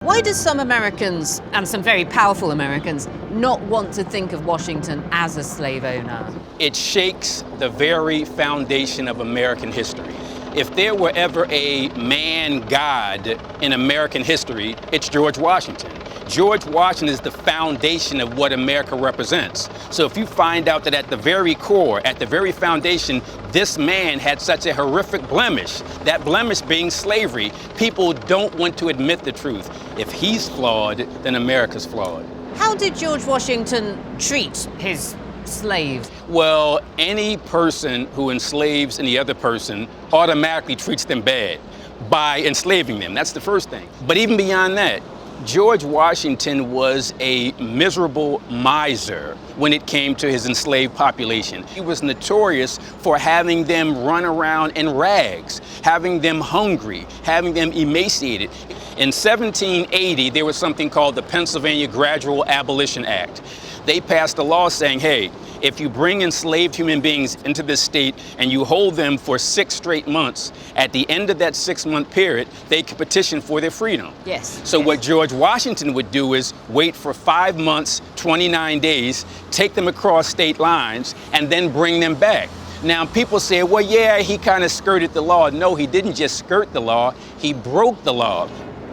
Why do some Americans, and some very powerful Americans, not want to think of Washington as a slave owner? It shakes the very foundation of American history. If there were ever a man god in American history, it's George Washington. George Washington is the foundation of what America represents. So if you find out that at the very core, at the very foundation, this man had such a horrific blemish, that blemish being slavery, people don't want to admit the truth. If he's flawed, then America's flawed. How did George Washington treat his slaves? Well, any person who enslaves any other person automatically treats them bad by enslaving them. That's the first thing. But even beyond that, George Washington was a miserable miser when it came to his enslaved population. He was notorious for having them run around in rags, having them hungry, having them emaciated. In 1780, there was something called the Pennsylvania Gradual Abolition Act. They passed a law saying, hey, if you bring enslaved human beings into this state and you hold them for 6 straight months, at the end of that 6-month period, they could petition for their freedom. Yes. So what George Washington would do is wait for 5 months, 29 days, take them across state lines, and then bring them back. Now, people say, well, yeah, he kind of skirted the law. No, he didn't just skirt the law, he broke the law.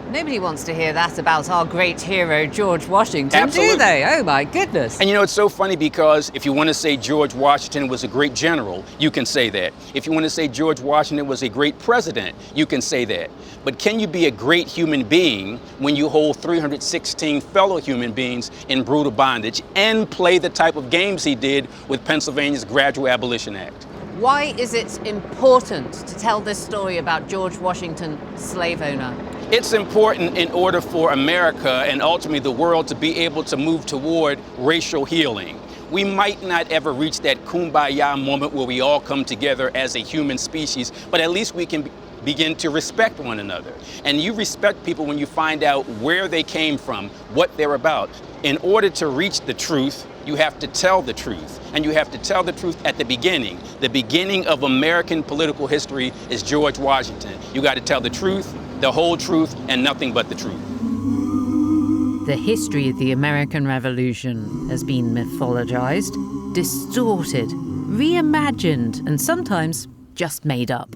Nobody wants to hear that about our great hero, George Washington, Absolutely. do they? Oh, my goodness. And you know, it's so funny because if you want to say George Washington was a great general, you can say that. If you want to say George Washington was a great president, you can say that. But can you be a great human being when you hold 316 fellow human beings in brutal bondage and play the type of games he did with Pennsylvania's Gradual Abolition Act? Why is it important to tell this story about George Washington, slave owner? It's important in order for America and ultimately the world to be able to move toward racial healing. We might not ever reach that kumbaya moment where we all come together as a human species, but at least we can begin to respect one another. And you respect people when you find out where they came from, what they're about. In order to reach the truth, you have to tell the truth. And you have to tell the truth at the beginning. The beginning of American political history is George Washington. You got to tell the truth, the whole truth, and nothing but the truth. The history of the American Revolution has been mythologized, distorted, reimagined, and sometimes just made up.